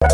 Oh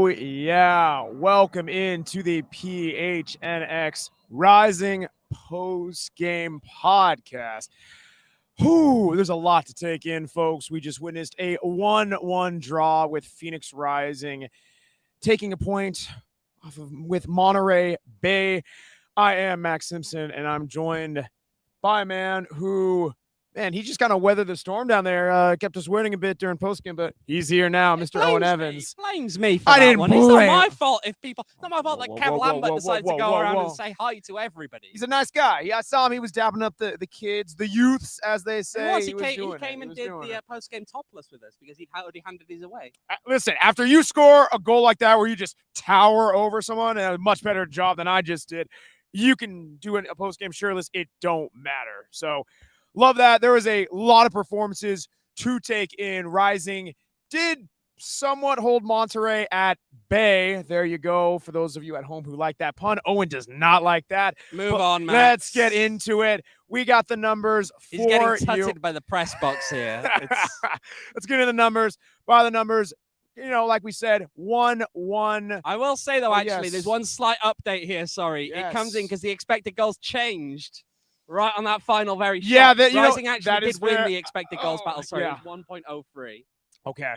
yeah. Welcome into the PHNX Rising post-game podcast. There's a lot to take in, folks. We just witnessed a 1-1 draw with Phoenix Rising taking a point with Monterey Bay. I am Max Simpson, and I'm joined by a man who... Man, he just kind of weathered the storm down there. Kept us waiting a bit during postgame, but he's here now, Mr. Owen Evans. Blames me for that one. It's not my fault if people. It's not my fault that Kevon Lambert decided to go around and say hi to everybody. He's a nice guy. Yeah, I saw him. He was dapping up the kids, the youths, as they say. He came and did the postgame topless with us because he'd already handed these away. Listen, after you score a goal like that where you just tower over someone, and a much better job than I just did, you can do a postgame shirtless. It don't matter. So. Love that. There was a lot of performances to take in. Rising did somewhat hold Monterey at bay. There you go. For those of you at home who like that pun, Owen does not like that. Move on, Max. Let's get into it. We got the numbers for He's getting tutted by the press box here. Let's get into the numbers. By the numbers, like we said, 1-1. I will say, though, there's one slight update here. Sorry. Yes. It comes in because the expected goals changed. Right on that final very shot. Yeah, Rising actually did win the expected goals battle. Sorry, it was 1.03. Okay.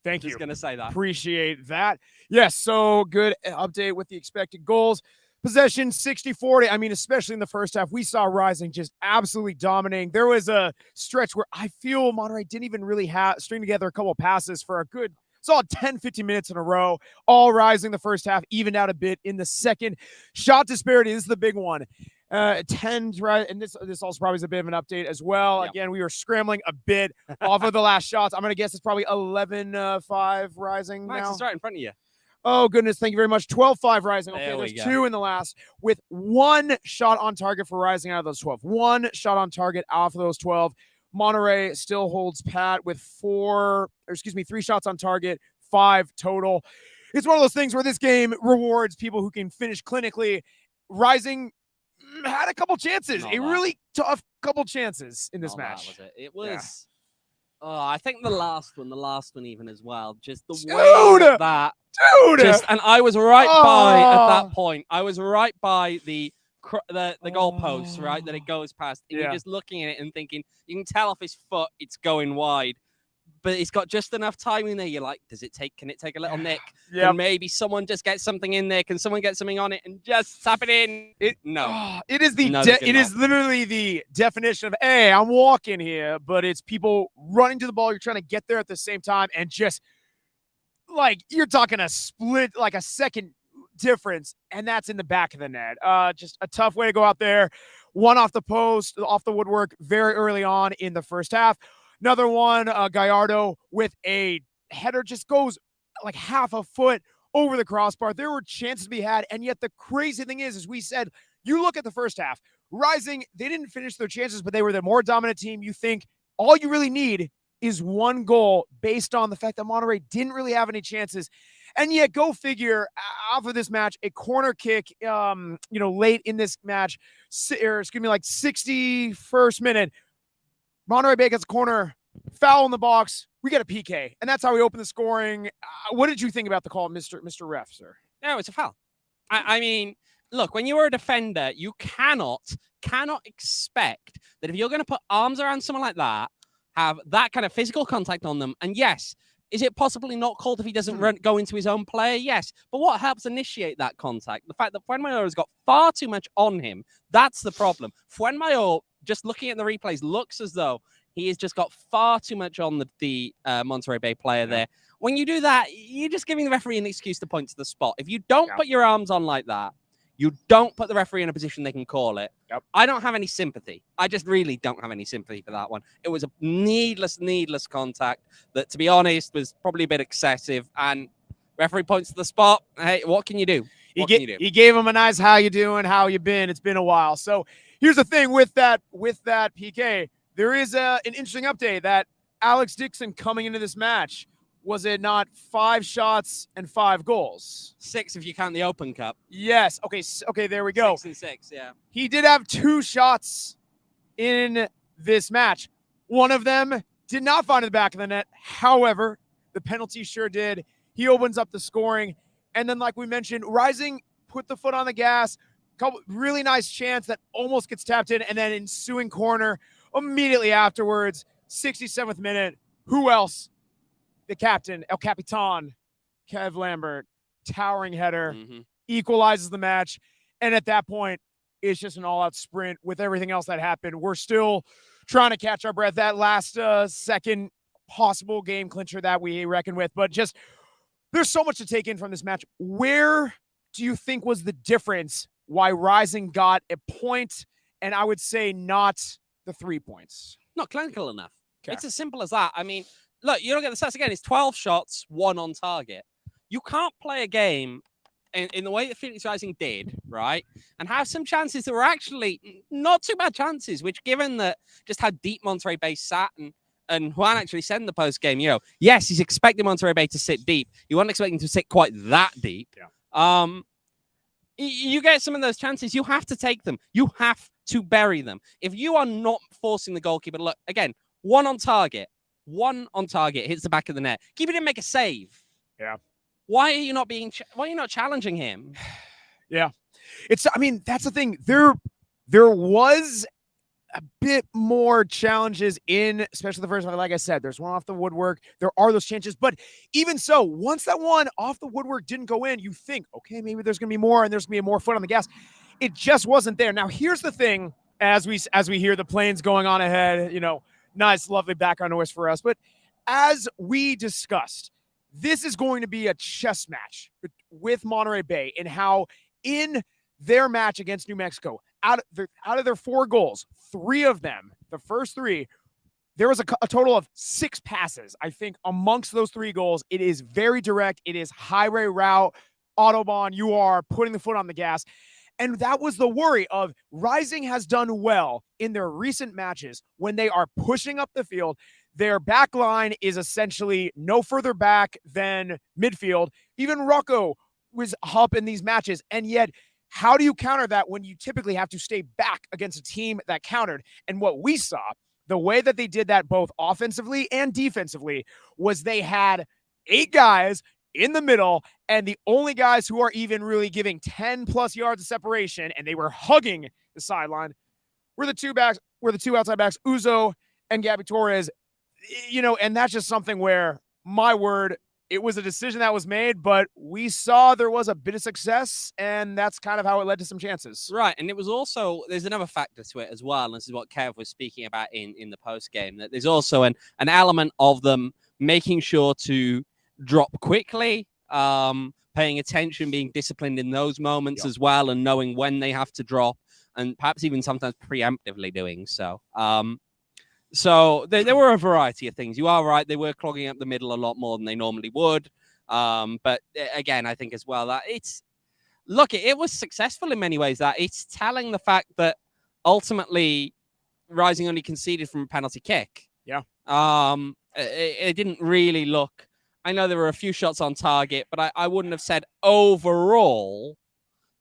Thank you. Just going to say that. Appreciate that. Yes, so good update with the expected goals. Possession 60-40. I mean, especially in the first half, we saw Rising just absolutely dominating. There was a stretch where I feel Monterey didn't even really string together a couple of passes for a good solid 10-15 minutes in a row. All Rising the first half, evened out a bit in the second. Shot disparity, this is the big one. 10, right? And this also probably is a bit of an update as well. Yep. Again, we were scrambling a bit off of the last shots. I'm going to guess it's probably 11-5 Rising Max, now. it's right in front of you. Oh, goodness. Thank you very much. 12-5 Rising. Okay, there's 2 in the last with 1 shot on target for Rising out of those 12. 1 shot on target off of those 12. Monterey still holds pat with 3 shots on target, 5 total. It's one of those things where this game rewards people who can finish clinically. Rising had a couple chances, really tough couple chances in this match. That was it. It was, I think the last one even as well. Just the way that, and I was right by at that point. I was right by the goalpost, right, that it goes past. And you're just looking at it and thinking, you can tell off his foot it's going wide. But it's got just enough time in there. You're like, can it take a little nick? Yeah. Can maybe someone just get something in there? Can someone get something on it and just tap it in? No. It is literally the definition of, hey, I'm walking here, but it's people running to the ball. You're trying to get there at the same time and just like you're talking a split, like a second difference, and that's in the back of the net. Just a tough way to go out there. One off the post, off the woodwork very early on in the first half. Another one, Gallardo with a header just goes like half a foot over the crossbar. There were chances to be had, and yet the crazy thing is, as we said, you look at the first half, Rising, they didn't finish their chances, but they were the more dominant team. You think all you really need is 1 goal based on the fact that Monterey didn't really have any chances. And yet, go figure, off of this match, a corner kick, late in this match, like 61st minute, Monterey Bay gets a corner, foul in the box. We get a PK, and that's how we open the scoring. What did you think about the call, Mr. Ref, sir? No, it's a foul. I mean, look, when you are a defender, you cannot expect that if you're going to put arms around someone like that, have that kind of physical contact on them. And yes, is it possibly not called if he doesn't go into his own player? Yes. But what helps initiate that contact? The fact that Fuenmayor has got far too much on him. That's the problem. Fuenmayor, just looking at the replays, looks as though he has just got far too much on the Monterey Bay player there. When you do that, you're just giving the referee an excuse to point to the spot. If you don't put your arms on like that, you don't put the referee in a position they can call it. I don't have any sympathy. I just really don't have any sympathy for that one. It was a needless contact that, to be honest, was probably a bit excessive. And referee points to the spot. Hey, what can you do? What can you do? He gave him a nice "how you doing, how you been, it's been a while." So here's the thing with that PK. There is an interesting update that Alex Dixon coming into this match. Was it not 5 shots and 5 goals? 6 if you count the Open Cup. Yes. Okay, there we go. 6 and 6, yeah. He did have 2 shots in this match. One of them did not find the back of the net. However, the penalty sure did. He opens up the scoring. And then, like we mentioned, Rising put the foot on the gas. Couple really nice chance that almost gets tapped in. And then ensuing corner immediately afterwards, 67th minute. Who else? The captain, El Capitan, Kevon Lambert, towering header, equalizes the match. And at that point, it's just an all-out sprint with everything else that happened. We're still trying to catch our breath. That last second possible game clincher that we reckon with. But just, there's so much to take in from this match. Where do you think was the difference why Rising got a point, and I would say not the 3 points? Not clinical enough. Okay. It's as simple as that. I mean, look, you don't get the stats again. It's 12 shots, 1 on target. You can't play a game in the way that Phoenix Rising did, right? And have some chances that were actually not too bad chances, which given that just how deep Monterey Bay sat and Juan actually said in the post game, yes, he's expecting Monterey Bay to sit deep. You weren't expecting to sit quite that deep. Yeah. You get some of those chances, you have to take them. You have to bury them. If you are not forcing the goalkeeper, look, again, 1 on target. 1 on target hits the back of the net. Keeper didn't make a save. Yeah. Why are you not challenging him? Yeah. I mean, that's the thing. There was a bit more challenges in, especially the first one. Like I said, there's one off the woodwork. There are those chances. But even so, once that one off the woodwork didn't go in, you think, okay, maybe there's going to be more and there's going to be more foot on the gas. It just wasn't there. Now, here's the thing, as we hear the planes going on ahead, nice, lovely background noise for us. But as we discussed, this is going to be a chess match with Monterey Bay, and how in their match against New Mexico, out of their 4 goals, 3 of them, the first 3, there was a total of 6 passes. I think amongst those 3 goals, it is very direct. It is highway route, Autobahn. You are putting the foot on the gas. And that was the worry of Rising has done well in their recent matches when they are pushing up the field. Their back line is essentially no further back than midfield. Even Rocco was up in these matches. And yet, how do you counter that when you typically have to stay back against a team that countered? And what we saw, the way that they did that both offensively and defensively, was they had 8 guys in the middle, and the only guys who are even really giving 10 plus yards of separation, and they were hugging the sideline, were the 2 outside backs, Uzo and Gabby Torres. And that's just something where, my word, it was a decision that was made, but we saw there was a bit of success, and that's kind of how it led to some chances. Right, and it was also, there's another factor to it as well, and this is what Kev was speaking about in the post-game, that there's also an element of them making sure to drop quickly, paying attention, being disciplined in those moments as well, and knowing when they have to drop, and perhaps even sometimes preemptively doing so. So there were a variety of things. You are right. They were clogging up the middle a lot more than they normally would. But again, I think as well that it was successful in many ways. That it's telling the fact that ultimately Rising only conceded from a penalty kick. Yeah. It didn't really look. I know there were a few shots on target, but I wouldn't have said overall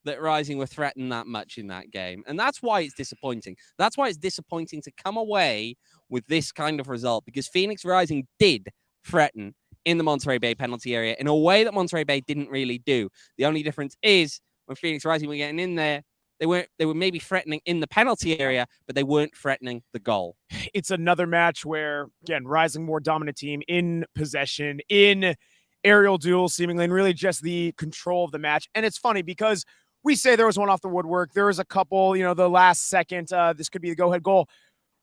that Rising were threatened that much in that game. And that's why it's disappointing. That's why it's disappointing to come away with this kind of result, because Phoenix Rising did threaten in the Monterey Bay penalty area in a way that Monterey Bay didn't really do. The only difference is when Phoenix Rising were getting in there, they were maybe threatening in the penalty area, but they weren't threatening the goal. It's another match where, again, Rising more dominant team in possession, in aerial duels, seemingly, and really just the control of the match. And it's funny because we say there was one off the woodwork. There was a couple, the last second, this could be the go-ahead goal.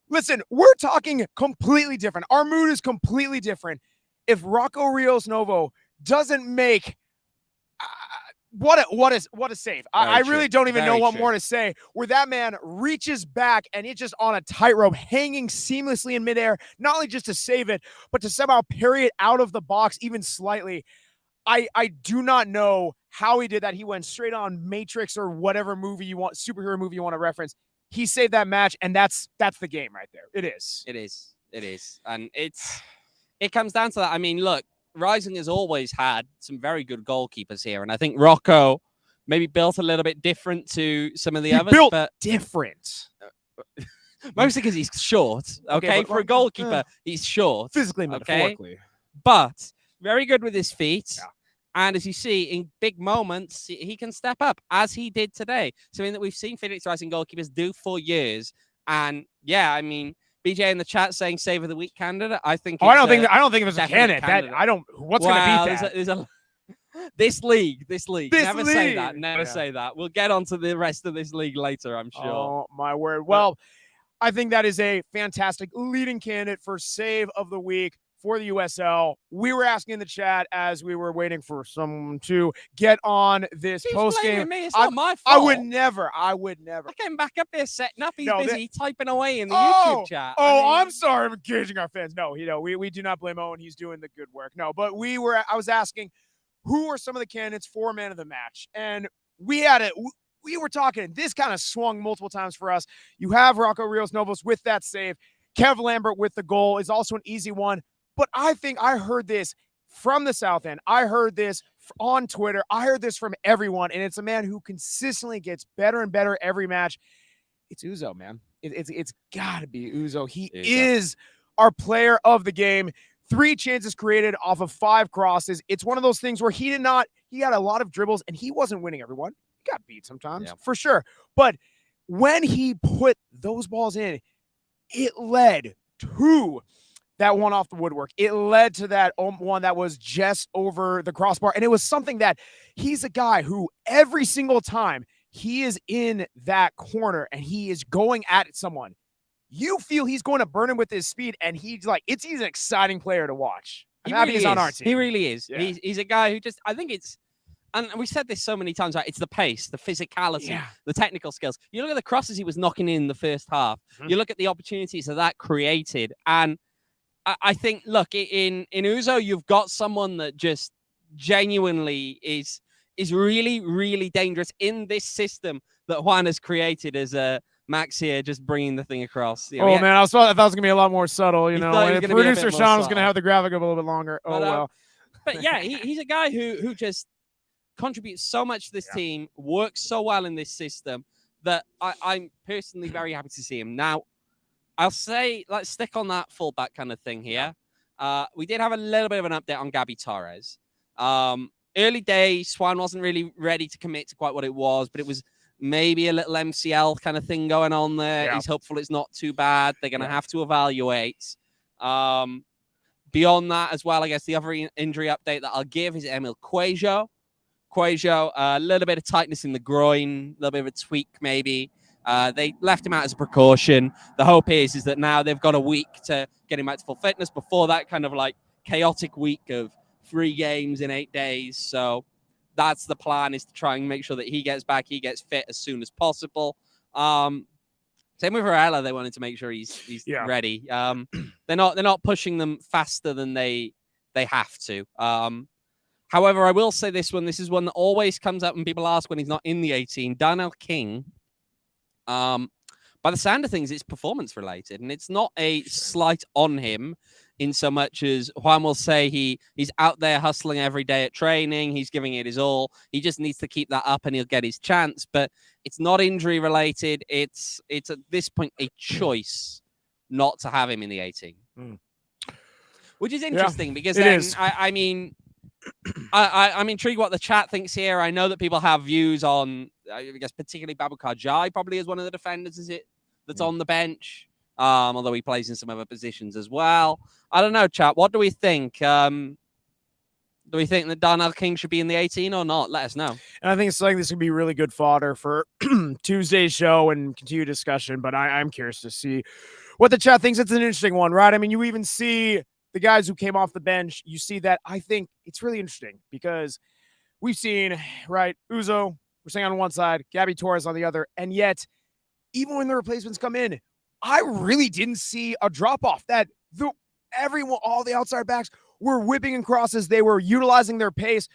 Listen, we're talking completely different. Our mood is completely different. If Rocco Rios Novo doesn't make what a save. I really don't even know what more to say, where that man reaches back and it's just on a tightrope, hanging seamlessly in midair, not only just to save it, but to somehow parry it out of the box even slightly. I do not know how he did that. He went straight on Matrix or whatever superhero movie you want to reference. He saved that match, and that's the game right there. It is. And it comes down to that. I mean, look, Rising has always had some very good goalkeepers here, and I think Rocco maybe built a little bit different to some of the others. Built different. Mostly because he's short. Okay, for a goalkeeper, he's short. Physically, metaphorically. But very good with his feet. Yeah. And as you see, in big moments, he can step up, as he did today. Something that we've seen Phoenix Rising goalkeepers do for years. And yeah, I mean, BJ in the chat saying save of the week candidate. I think. I don't think it was a candidate. What's going to beat that? This league. Never say that. Never say that. We'll get onto the rest of this league later, I'm sure. Oh my word. Well, I think that is a fantastic leading candidate for save of the week for the USL. We were asking in the chat as we were waiting for someone to get on this post game. It's not my fault. I would never. I came back up here setting up. He's busy typing away in the YouTube chat. I'm sorry. I'm engaging our fans. No, we do not blame Owen. He's doing the good work. No, but I was asking who are some of the candidates for man of the match, and we were talking. This kind of swung multiple times for us. You have Rocco Rios Novo with that save. Kevon Lambert with the goal is also an easy one. But I think I heard this from the South End. I heard this on Twitter. I heard this from everyone, and it's a man who consistently gets better and better every match. It's Uzo, man. It's got to be Uzo. He is our player of the game. 3 chances created off of 5 crosses. It's one of those things where he had a lot of dribbles, and he wasn't winning everyone. He got beat sometimes, for sure. But when he put those balls in, it led to that one off the woodwork. It led to that one that was just over the crossbar. And it was something that he's a guy who every single time he is in that corner and he is going at someone, you feel he's going to burn him with his speed. And he's an exciting player to watch. I'm happy he's on our team. He really is. Yeah. He's a guy who I think it's, and we said this so many times, right? It's the pace, the physicality, the technical skills. You look at the crosses he was knocking in the first half. Mm-hmm. You look at the opportunities that created. And I think, look, in Uzo, you've got someone that just genuinely is really, really dangerous in this system that Juan has created as Max here, just bringing the thing across. Man, I thought it was going to be a lot more subtle. Producer Sean was going to have the graphic a little bit longer. But yeah, he's a guy who just contributes so much to this team, works so well in this system that I'm personally very happy to see him. Now, I'll say, let's stick on that fullback kind of thing here. We did have a little bit of an update on Gabby Torres. Early days, Swan wasn't really ready to commit to quite what it was, but it was maybe a little MCL kind of thing going on there. Yeah. He's hopeful it's not too bad. They're going to have to evaluate. Beyond that as well, I guess the other injury update that I'll give is Emil Cuello. A little bit of tightness in the groin, a little bit of a tweak maybe. They left him out as a precaution. The hope is that now they've got a week to get him back to full fitness before that kind of chaotic week of 3 games in 8 days. So that's the plan, is to try and make sure that he gets back, he gets fit as soon as possible. Same with Varela. They wanted to make sure he's ready. They're not pushing them faster than they have to. However, I will say this is one that always comes up when people ask when he's not in the 18. Darnell King. By the sound of things, it's performance related, and it's not a slight on him in so much as Juan will say he's out there hustling every day at training. He's giving it his all. He just needs to keep that up and he'll get his chance, but it's not injury related. It's at this point a choice not to have him in the 18, which is interesting because then, I mean, I'm intrigued what the chat thinks here. I know that people have views on, I guess, particularly Babukar Jai probably is one of the defenders, is it? That's on the bench. Although he plays in some other positions as well. I don't know, chat. What do we think? Do we think that Darnell King should be in the 18 or not? Let us know. And I think it's like this could be really good fodder for Tuesday's show and continued discussion. But I'm curious to see what the chat thinks. It's an interesting one, right? I mean, you even see the guys who came off the bench. You see that. I think it's really interesting because we've seen, right, Uzo, we're saying on one side, Gabby Torres on the other. And yet, even when the replacements come in, I really didn't see a drop-off. That everyone, all the outside backs were whipping and crosses. They were utilizing their pace.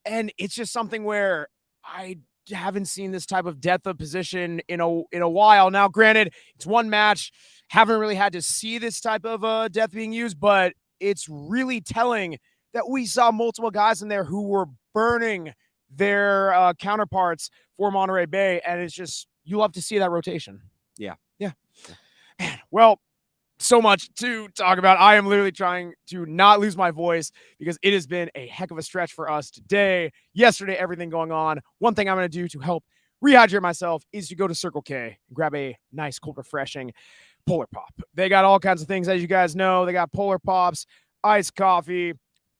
And it's just something where I haven't seen this type of depth of position in a while. Now, granted, it's one match. Haven't really had to see this type of depth being used, but it's really telling that we saw multiple guys in there who were burning their counterparts for Monterey Bay. And it's just, you love to see that rotation. Yeah. Man, well, so much to talk about. I am literally trying to not lose my voice because it has been a heck of a stretch for us today. Yesterday, everything going on. One thing I'm going to do to help rehydrate myself is to go to Circle K and grab a nice, cold, refreshing Polar Pop. They got all kinds of things, as you guys know. They got Polar Pops, iced coffee,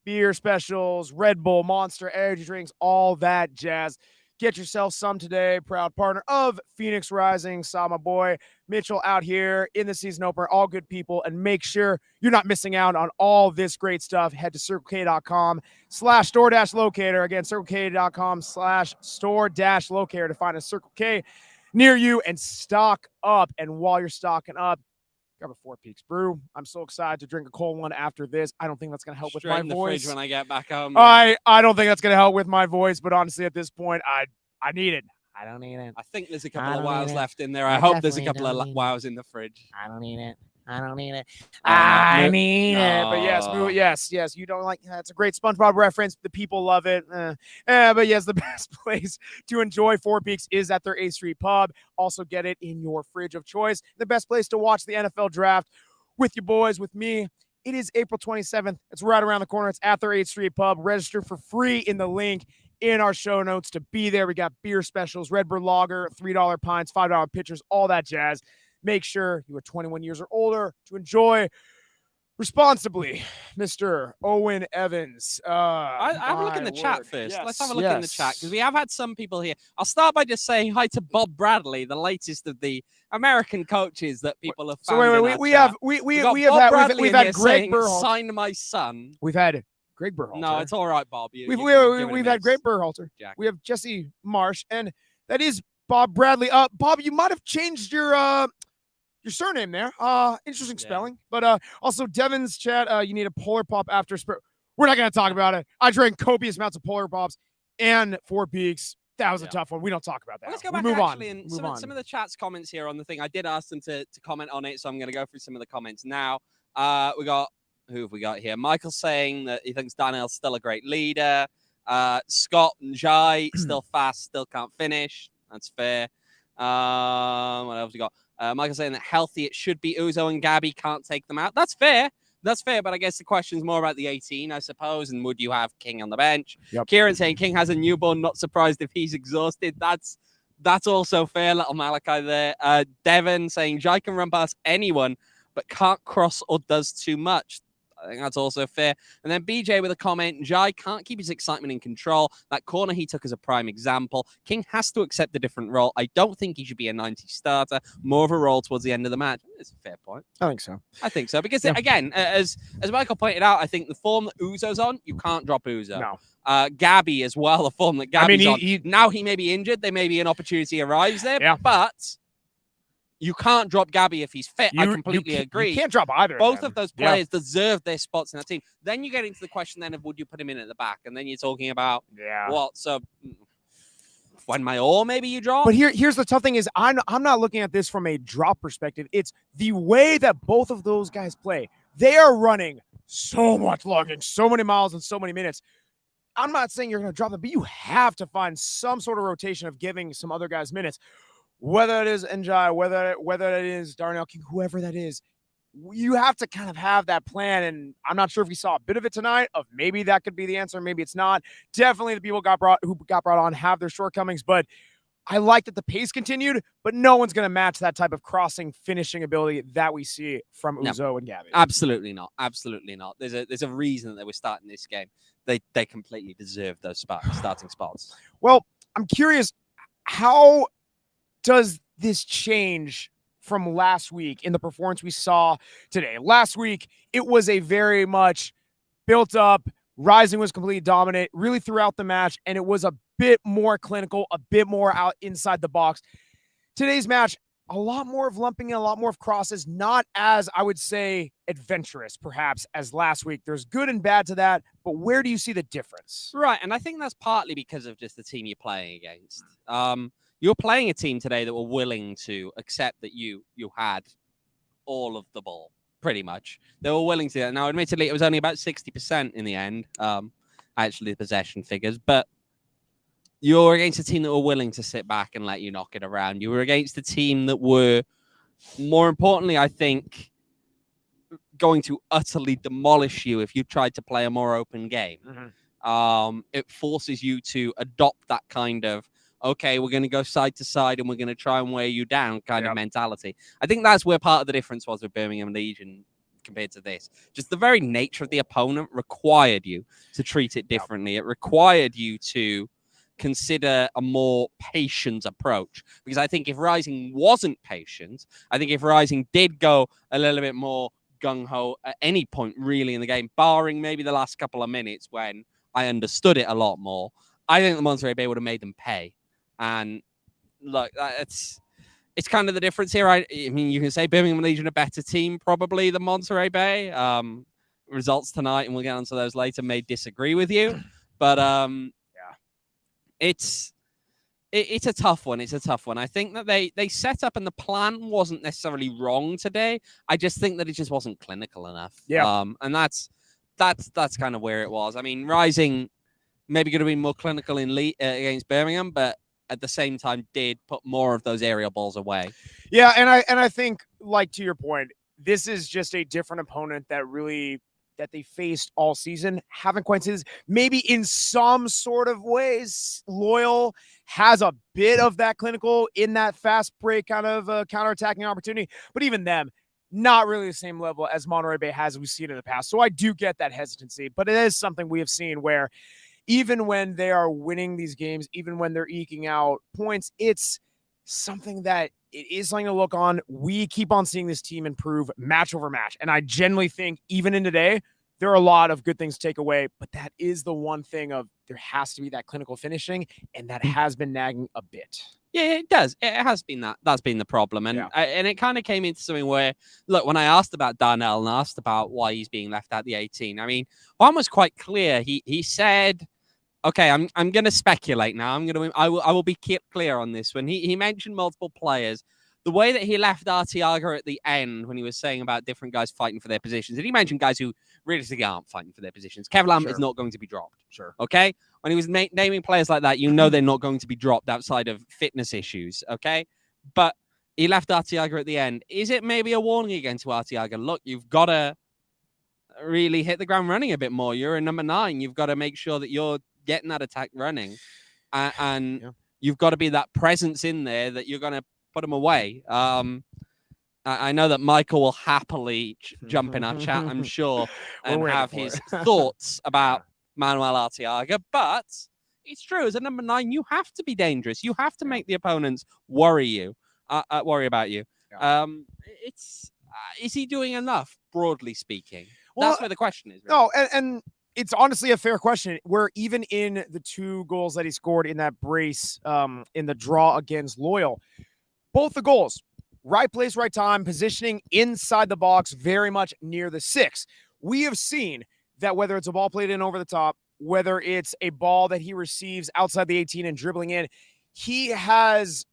beer specials, Red Bull, Monster, energy drinks, all that jazz. Get yourself some today. Proud partner of Phoenix Rising. Saw my boy Mitchell out here in the season opener. All good people. And make sure you're not missing out on all this great stuff. Head to CircleK.com/store-locator. Again, CircleK.com/store-locator to find a Circle K near you and stock up. And while you're stocking up, grab a Four Peaks brew. I'm so excited to drink a cold one after this. I don't think that's going to help with my voice. When I get back home. I don't think that's going to help with my voice, but honestly, at this point, I need it. I don't need it. I think there's a couple of wows left in there. I hope there's a couple of wows in the fridge. I don't need it. I need it. But yes. You don't like. It's a great SpongeBob reference. The people love it. But yes, the best place to enjoy Four Peaks is at their 8th Street Pub. Also, get it in your fridge of choice. The best place to watch the NFL draft with your boys, with me. It is April 27th. It's right around the corner. It's at their 8th Street Pub. Register for free in the link in our show notes to be there. We got beer specials, Red Bull Lager, $3 pints, $5 pitchers, all that jazz. Make sure you are 21 years or older to enjoy responsibly, Mr. Owen Evans. I have a look in the chat first. Yes, let's have a look in the chat because we have had some people here. I'll start by just saying hi to Bob Bradley, the latest of the American coaches that people have found. So wait, we've had Greg Berhalter. Sign my son. We've had Greg Berhalter. No, it's all right, Bob. We've had Greg Berhalter. Jack. We have Jesse Marsh, and that is Bob Bradley. Bob, you might have changed your surname there. Interesting spelling. But also Devin's chat, you need a Polar Pop after we're not going to talk about it. I drank copious amounts of Polar Pops and Four Peaks. That was a tough one. We don't talk about that. Well, let's go back move actually on. And some of the chat's comments here on the thing. I did ask them to comment on it, so I'm going to go through some of the comments now. Who have we got here? Michael saying that he thinks Darnell's still a great leader. Scott and Jai, still fast, still can't finish. That's fair. What else we got? Michael saying that healthy, it should be Uzo and Gabby, can't take them out. That's fair. But I guess the question's more about the 18, I suppose. And would you have King on the bench? Yep. Kieran saying King has a newborn, not surprised if he's exhausted. That's also fair, little Malachi there. Devin saying Jai can run past anyone, but can't cross or does too much. I think that's also fair. And then BJ with a comment, Jai can't keep his excitement in control. That corner he took as a prime example. King has to accept a different role. I don't think he should be a 90 starter. More of a role towards the end of the match. It's a fair point. I think so. Because, again, as Michael pointed out, I think the form that Uzo's on, you can't drop Uzo. No. Gabby as well, the form that Gabby's on. Now he may be injured. There may be an opportunity arrives there. Yeah. But you can't drop Gabby if he's fit. I completely agree. You can't drop either. Both of those players deserve their spots in that team. Then you get into the question then of would you put him in at the back? And then you're talking about what? So when Mayor maybe you drop? But here's the tough thing is I'm not looking at this from a drop perspective. It's the way that both of those guys play. They are running so much logging, so many miles in so many minutes. I'm not saying you're going to drop them, but you have to find some sort of rotation of giving some other guys minutes. Whether it is Njai, whether it is Darnell King, whoever that is, you have to kind of have that plan. And I'm not sure if we saw a bit of it tonight of maybe that could be the answer. Maybe it's not. Definitely the people who got brought on have their shortcomings, but I like that the pace continued, but no one's going to match that type of crossing finishing ability that we see from Uzo and Gabby. Absolutely not. Absolutely not. There's a reason that they were starting this game. They completely deserve those starting spots. Well, I'm curious, how does this change from last week in the performance we saw today? Last week, it was a very much built up. Rising was completely dominant really throughout the match, and it was a bit more clinical, a bit more out inside the box. Today's match, a lot more of lumping in, a lot more of crosses, not as, I would say, adventurous, perhaps, as last week. There's good and bad to that, but where do you see the difference? Right, and I think that's partly because of just the team you're playing against. You're playing a team today that were willing to accept that you had all of the ball, pretty much. They were willing to do that. Now, admittedly, it was only about 60% in the end, actually, the possession figures, but you're against a team that were willing to sit back and let you knock it around. You were against a team that were, more importantly, I think, going to utterly demolish you if you tried to play a more open game. It forces you to adopt that kind of, okay, we're going to go side to side and we're going to try and wear you down kind of mentality. I think that's where part of the difference was with Birmingham Legion compared to this. Just the very nature of the opponent required you to treat it differently. It required you to consider a more patient approach. Because I think if Rising wasn't patient, I think if Rising did go a little bit more gung-ho at any point really in the game, barring maybe the last couple of minutes when I understood it a lot more, I think the Monterrey Bay would have made them pay. And look, it's kind of the difference here. I mean, you can say Birmingham Legion a better team probably than Monterrey Bay. Results tonight, and we'll get onto those later, may disagree with you. But it's a tough one. It's a tough one. I think that they set up and the plan wasn't necessarily wrong today. I just think that it just wasn't clinical enough. And that's kind of where it was. I mean, Rising maybe going to be more clinical in against Birmingham, but at the same time did put more of those aerial balls away. Yeah, and I think, like, to your point, this is just a different opponent that they faced all season. Haven't quite seen this. Maybe in some sort of ways, Loyal has a bit of that clinical in that fast break kind of counterattacking opportunity, but even them, not really the same level as Monterey Bay has we've seen in the past. So I do get that hesitancy, but it is something we have seen where even when they are winning these games, even when they're eking out points, it's something that it is something to look on. We keep on seeing this team improve match over match. And I genuinely think even in today, there are a lot of good things to take away, but that is the one thing of there has to be that clinical finishing, and that has been nagging a bit. Yeah, it does. It has been that. That's been the problem. And and it kind of came into something where, look, when I asked about Darnell and asked about why he's being left at the 18, I mean, one was quite clear. He said, okay, I'm going to speculate now. I will be clear on this. When he mentioned multiple players, the way that he left Arteaga at the end when he was saying about different guys fighting for their positions, and he mentioned guys who realistically aren't fighting for their positions. Kevon Lambert is not going to be dropped. Okay? When he was naming players like that, you know they're not going to be dropped outside of fitness issues. Okay? But he left Arteaga at the end. Is it maybe a warning again to Arteaga? Look, you've got to really hit the ground running a bit more. You're a number 9. You've got to make sure that you're getting that attack running. And you've got to be that presence in there that you're going to put him away. I know that Michael will happily jump in our chat, I'm sure, and have his thoughts about Manuel Arteaga. But it's true, as a number 9, you have to be dangerous. You have to make the opponents worry about you. Is he doing enough, broadly speaking? Well, that's where the question is. Really. No, and it's honestly a fair question. Where even in the 2 goals that he scored in that brace, in the draw against Loyal, both the goals, right place, right time, positioning inside the box, very much near the 6. We have seen that whether it's a ball played in over the top, whether it's a ball that he receives outside the 18 and dribbling in, he has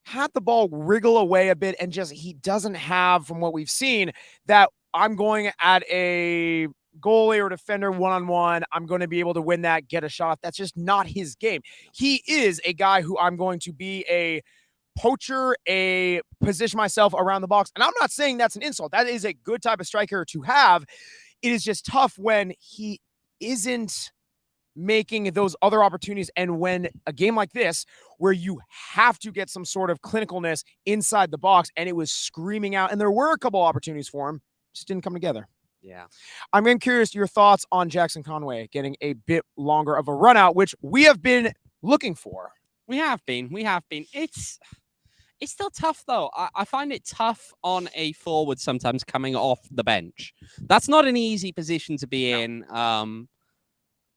had the ball wriggle away a bit, and just he doesn't have, from what we've seen, that I'm going at a goalie or defender one-on-one, I'm going to be able to win that, get a shot. That's just not his game. He is a guy who I'm going to be a poacher, a position myself around the box. And I'm not saying that's an insult. That is a good type of striker to have. It is just tough when he isn't making those other opportunities. And when a game like this, where you have to get some sort of clinicalness inside the box, and it was screaming out, and there were a couple opportunities for him, just didn't come together. Yeah. I'm curious your thoughts on Jackson Conway getting a bit longer of a run out, which we have been looking for. We have been. It's still tough, though. I find it tough on a forward sometimes coming off the bench. That's not an easy position to be in.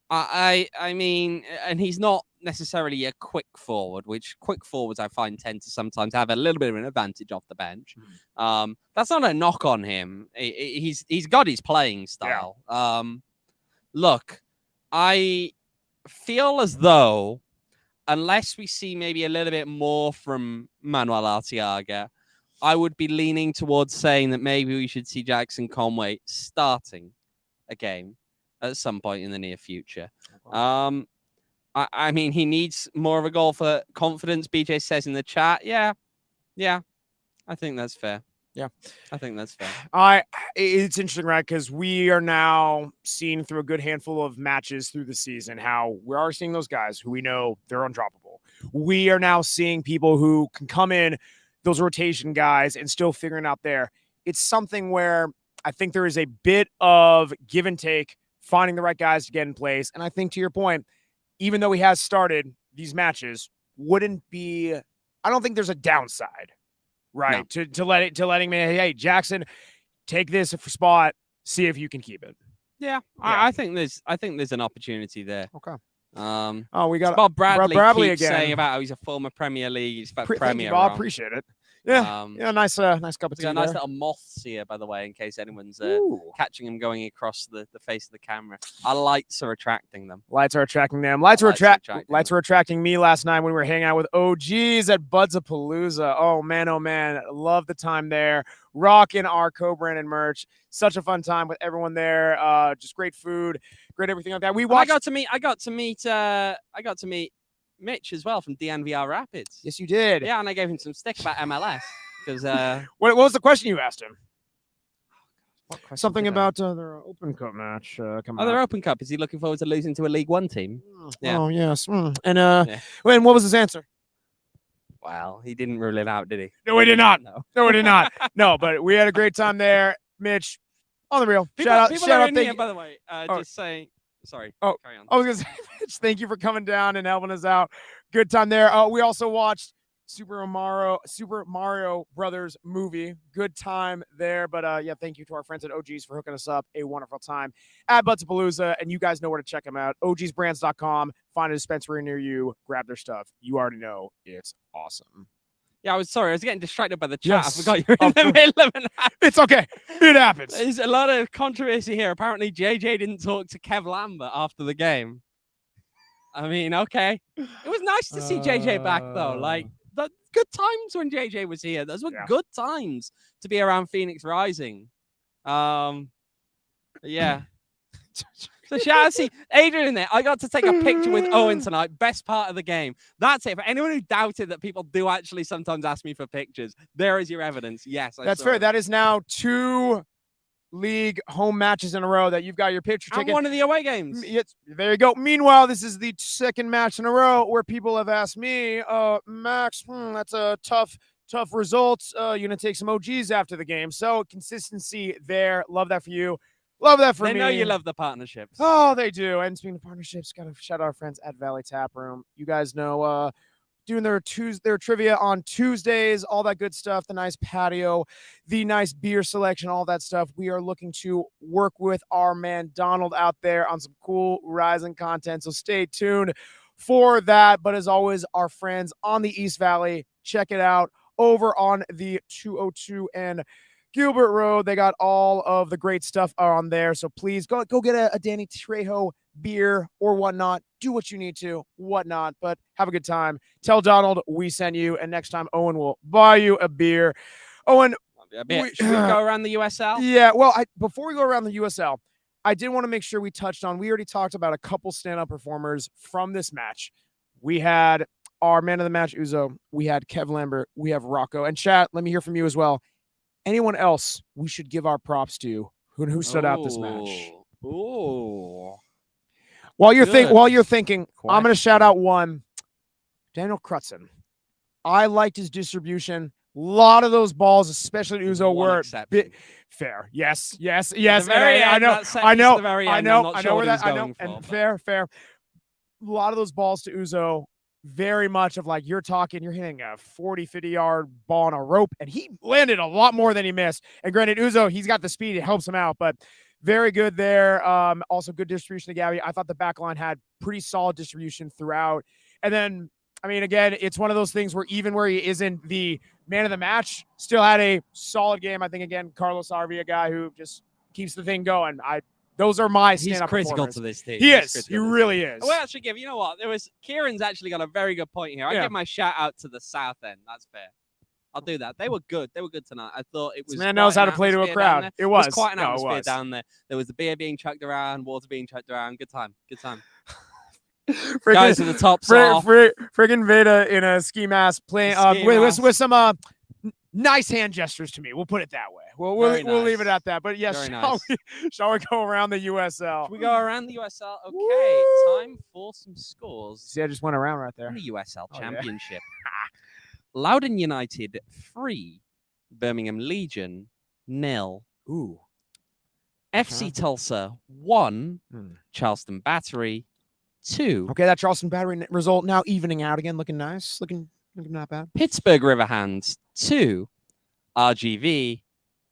I mean, and he's not necessarily a quick forward, which quick forwards I find tend to sometimes have a little bit of an advantage off the bench. That's not a knock on him. He's got his playing style. Yeah. Look, I feel as though unless we see maybe a little bit more from Manuel Arteaga, I would be leaning towards saying that maybe we should see Jackson Conway starting a game at some point in the near future. I mean, he needs more of a goal for confidence. BJ says in the chat, yeah, I think that's fair. Yeah, I think that's fair. It's interesting, right? Because we are now seeing through a good handful of matches through the season how we are seeing those guys who we know they're undroppable. We are now seeing people who can come in, those rotation guys, and still figuring out there. It's something where I think there is a bit of give and take, finding the right guys to get in place. And I think to your point, even though he has started these matches, I don't think there's a downside. Right. No. To letting me, hey, Jackson, take this spot, see if you can keep it. Yeah. I think there's an opportunity there. Okay. We got Bob Bradley again saying about how he's a former Premier League. He's Premier. Thank you, Bob. Appreciate it. Yeah, nice cup of tea. Got nice little moths here, by the way, in case anyone's catching them going across the face of the camera. Our lights are attracting them. Lights are attracting them. Lights were attracting me last night when we were hanging out with OGs at Buds-a-Palooza. Oh man, love the time there. Rocking our co-branded merch. Such a fun time with everyone there. Just great food, great everything like that. I got to meet Mitch as well from DNVR Rapids. Yes, you did. Yeah, and I gave him some stick about MLS because what was the question you asked him? Something about their Open Cup match coming up. Their Open Cup. Is he looking forward to losing to a League One team? Yeah. Oh, yes. And and what was his answer? Well, he didn't rule it out, did he? No, he did not. No, he did not. No, but we had a great time there. Mitch, on the real. Shout out. Here, by the way, just saying. Sorry. Oh, carry on. I was going to say, Mitch, thank you for coming down and helping us out. Good time there. We also watched Super Mario Brothers movie. Good time there. But thank you to our friends at OGs for hooking us up. A wonderful time at Buds-a-Palooza. And you guys know where to check them out. OGsbrands.com. Find a dispensary near you. Grab their stuff. You already know it's awesome. Yeah, I was getting distracted by the chat. Yes. I forgot you were in the middle of an act. It's okay. It happens. There's a lot of controversy here. Apparently, JJ didn't talk to Kevon Lambert after the game. I mean, okay. It was nice to see JJ back, though. Like, the good times when JJ was here. Those were good times to be around Phoenix Rising. Yeah. So shout out to Adrian in there. I got to take a picture with Owen tonight. Best part of the game. That's it. For anyone who doubted that people do actually sometimes ask me for pictures, there is your evidence. Yes, that's fair. That is now 2 league home matches in a row that you've got your picture taken. And one of the away games. There you go. Meanwhile, this is the 2nd match in a row where people have asked me, Max, that's a tough result. You're going to take some OGs after the game. So consistency there. Love that for you. Love that for me. They know you love the partnerships. Oh, they do. And speaking of partnerships, got to shout out our friends at Valley Tap Room. You guys know doing their trivia on Tuesdays, all that good stuff, the nice patio, the nice beer selection, all that stuff. We are looking to work with our man Donald out there on some cool Rising content. So stay tuned for that. But as always, our friends on the East Valley, check it out over on the 202 and Gilbert Road. They got all of the great stuff on there. So please go get a Danny Trejo beer or whatnot. Do what you need to, whatnot, but have a good time. Tell Donald we sent you, and next time Owen will buy you a beer. Owen, should we go around the USL? Yeah, well, before we go around the USL, I did want to make sure we already talked about a couple stand-up performers from this match. We had our man of the match, Uzo. We had Kevon Lambert. We have Rocco. And chat, let me hear from you as well. Anyone else we should give our props to who stood out this match? Ooh. While you're Good thinking, I'm going to shout out one, Daniel Crutzen. I liked his distribution. A lot of those balls, especially Uzo, were fair. Yes. I know where that. I know. And fair. A lot of those balls to Uzo, very much of like you're hitting a 40, 50-yard ball on a rope, and he landed a lot more than he missed. And granted, Uzo, he's got the speed, it helps him out, but very good there. Also good distribution to Gabby. I thought the back line had pretty solid distribution throughout. And then, I mean, again, it's one of those things where even where he isn't the man of the match, still had a solid game. I think, again, Carlos Harvey, a guy who just keeps the thing going. Those are my stand-up He's critical performers. to this team. He is. He really is. Well, actually, you know what? Kieran's actually got a very good point here. I give my shout out to the South End. That's fair. I'll do that. They were good. They were good tonight. I thought it was. This man knows how to play to a crowd. It was quite an atmosphere down there. There was the beer being chucked around, water being chucked around. Good time. Guys at the top. Friggin' Veda in a ski mask playing with some nice hand gestures to me. We'll put it that way. We'll leave it at that. But yes, shall we go around the USL? Should we go around the USL? Okay, time for some scores. See, I just went around right there. In the USL Championship. Loudoun United 3, Birmingham Legion 0. Ooh. FC Tulsa 1, Charleston Battery 2. Okay, that Charleston Battery result now evening out again, looking nice, looking not bad. Pittsburgh Riverhands 2, RGV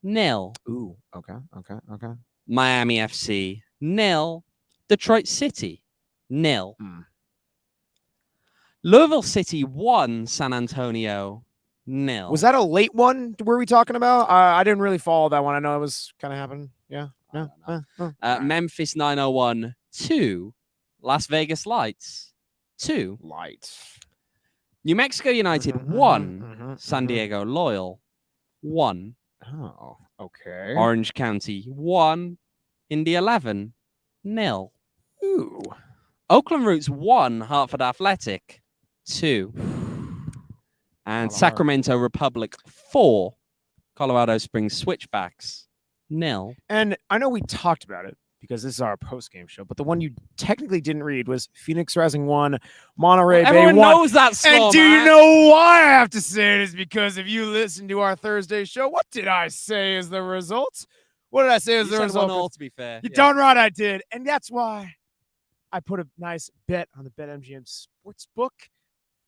0. Ooh, okay. Miami FC 0, Detroit City 0. Louisville City 1, San Antonio 0. Was that a late one? Were we talking about? I didn't really follow that one. I know it was kind of happening. Yeah. Memphis 901 2, Las Vegas Lights 2. New Mexico United 1, San Diego Loyal 1. Oh, okay. Orange County 1, Indy 11 0. Ooh. Oakland Roots 1, Hartford Athletic 2. And Sacramento Republic 4, Colorado Springs Switchbacks 0. And I know we talked about it because this is our post-game show, but the one you technically didn't read was Phoenix Rising 1, Monterey Bay 1. Everyone knows that score, and do you know why I have to say it? Is because if you listen to our Thursday show, what did I say is the result? What did I say is the result? 1-0, to be fair. You're darn right I did. And that's why I put a nice bet on the BetMGM Sportsbook.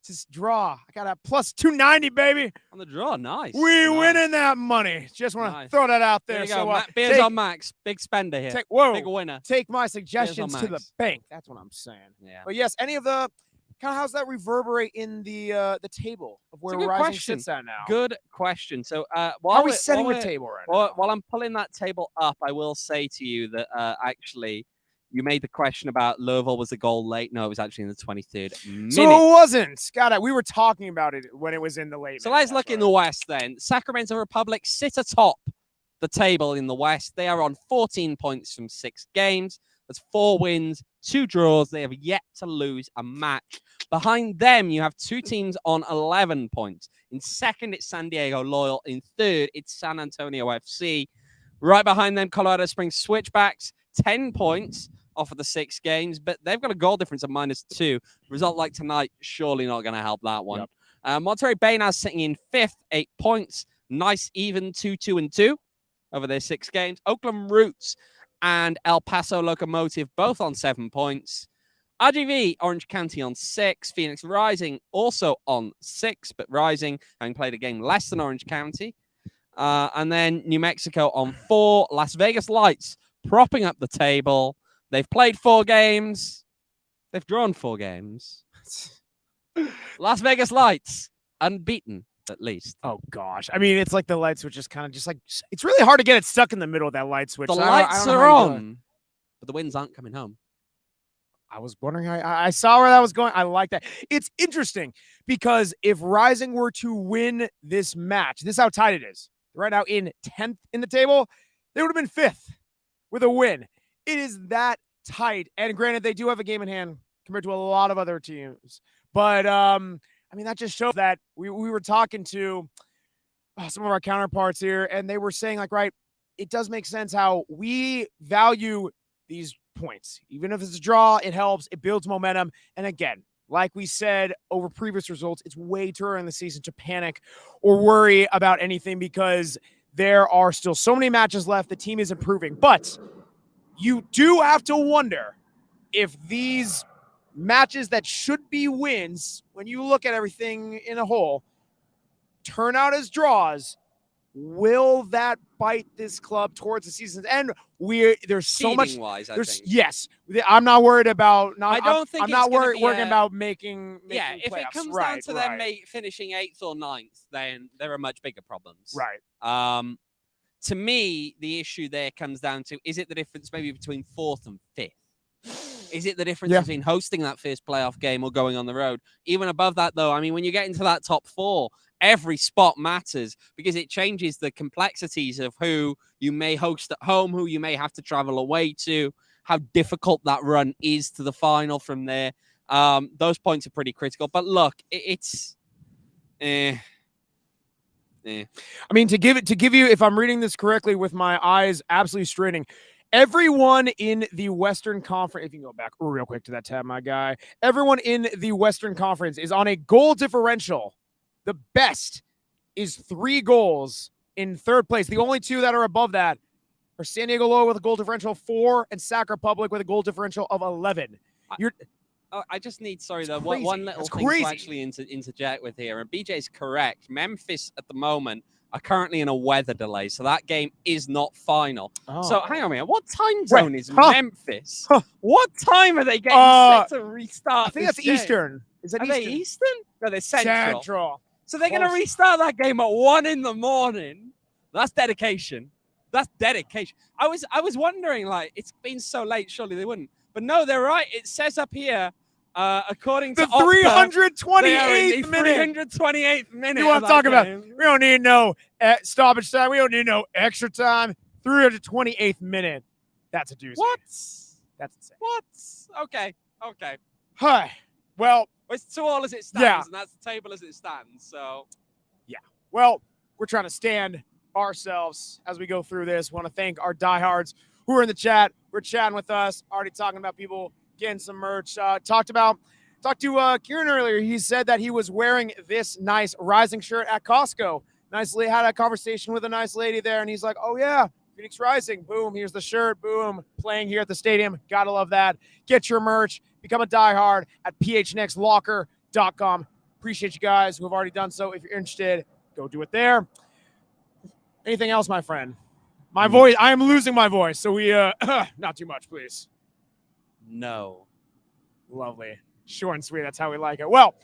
Just draw. I got a plus 290, baby. On the draw, nice. Winning that money. Just want to throw that out there. There you go. Beers on Max. Big spender here. Big winner. Take my suggestions to the bank. That's what I'm saying. Yeah. But yes, any of the kind of how's that reverberate in the table of where Rising sits at now? Good question. So how are we setting the table right now? While I'm pulling that table up, I will say to you that actually you made the question about Louisville was a goal late. No, it was actually in the 23rd minute. So it wasn't. We were talking about it when it was in the late. So let's look in the West then. Sacramento Republic sit atop the table in the West. They are on 14 points from 6 games. That's 4 wins, 2 draws. They have yet to lose a match. Behind them, you have 2 teams on 11 points. In second, it's San Diego Loyal. In third, it's San Antonio FC. Right behind them, Colorado Springs Switchbacks, 10 points off of the 6 games, but they've got a goal difference of -2. Result like tonight, surely not going to help that one. Yep. Monterey Bay now sitting in 5th, 8 points. Nice even 2-2-2 over their 6 games. Oakland Roots and El Paso Locomotive both on 7 points. RGV, Orange County on 6. Phoenix Rising also on 6, but Rising having played a game less than Orange County. And then New Mexico on 4. Las Vegas Lights propping up the table. They've played 4 games. They've drawn 4 games. Las Vegas Lights, unbeaten, at least. Oh, gosh. I mean, it's like the light switch is kind of just like, it's really hard to get it stuck in the middle of that light switch. The lights are on, but the winds aren't coming home. I was wondering, I saw where that was going. I like that. It's interesting because if Rising were to win this match, this is how tight it is. Right now in 10th in the table, they would have been 5th with a win. It is that tight. And granted, they do have a game in hand compared to a lot of other teams. But I mean, that just shows that we were talking to some of our counterparts here, and they were saying, like, right, it does make sense how we value these points. Even if it's a draw, it helps, it builds momentum. And again, like we said over previous results, it's way too early in the season to panic or worry about anything because there are still so many matches left. The team is improving. But you do have to wonder if these matches that should be wins, when you look at everything in a whole, turn out as draws. Will that bite this club towards the season's end? There's so much. Wise, yes, I'm not worried about. I don't think I'm not worried about making. Yeah, if playoffs. it comes down to them finishing 8th or 9th, then there are much bigger problems. Right. To me, the issue there comes down to: is it the difference maybe between 4th and 5th? Is it the difference between hosting that first playoff game or going on the road? Even above that, though, I mean, when you get into that top 4, every spot matters because it changes the complexities of who you may host at home, who you may have to travel away to, how difficult that run is to the final from there. Those points are pretty critical. But look, it's... I mean, to give you, if I'm reading this correctly with my eyes absolutely straining, everyone in the Western Conference, if you can go back real quick to that tab, my guy, everyone in the Western Conference is on a goal differential. The best is 3 goals in 3rd place. The only 2 that are above that are San Diego Low with a goal differential of 4 and Sac Republic with a goal differential of 11. I just need, one little thing to actually interject with here. And BJ's correct. Memphis at the moment are currently in a weather delay, so that game is not final. Oh. So hang on a minute. What time zone is Memphis? What time are they getting set to restart? I think that's Eastern. Is that Eastern? They Eastern? No, they're Central. So they're going to restart that game at 1 a.m. That's dedication. That's dedication. I was wondering, like, it's been so late, surely they wouldn't. But no, they're right. It says up here, according to the 328th minute. 328th minute. You know what I'm talking about? We don't need no stoppage time. We don't need no extra time. 328th minute. That's a doozy. What? That's insane. What? Okay. Hi. Well, it's 2-2 as it stands, and that's the table as it stands. So, yeah. Well, we're trying to stand ourselves as we go through this. Want to thank our diehards who are in the chat. We're chatting with us, already talking about people getting some merch. Talked to Kieran earlier. He said that he was wearing this nice Rising shirt at Costco. Nicely had a conversation with a nice lady there, and he's like, "Oh yeah, Phoenix Rising. Boom, here's the shirt. Boom, playing here at the stadium. Gotta love that. Get your merch. Become a diehard at phnxlocker.com. Appreciate you guys who have already done so. If you're interested, go do it there. Anything else, my friend? My voice. I am losing my voice, so we not too much, please. No. Lovely. Short and sweet. That's how we like it. Well,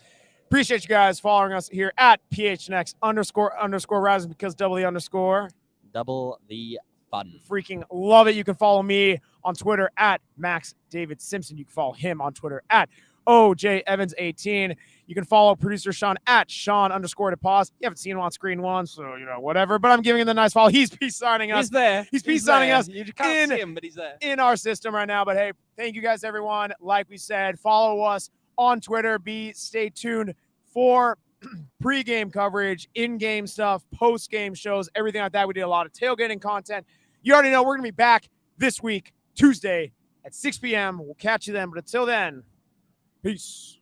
appreciate you guys following us here at PHNX__Rising because double the underscore. Double the fun. Freaking love it. You can follow me on Twitter at Max David Simpson. You can follow him on Twitter at OJ Evans 18. You can follow producer Sean at Sean_DePaz. You haven't seen him on screen once, so whatever. But I'm giving him the nice follow. He's peace signing us. He's there. He's peace signing us. You can't see him, but he's there in our system right now. But hey, thank you guys, everyone. Like we said, follow us on Twitter. Stay tuned for pre-game coverage, in-game stuff, post-game shows, everything like that. We did a lot of tailgating content. You already know we're going to be back this week, Tuesday at 6 p.m. We'll catch you then. But until then, peace.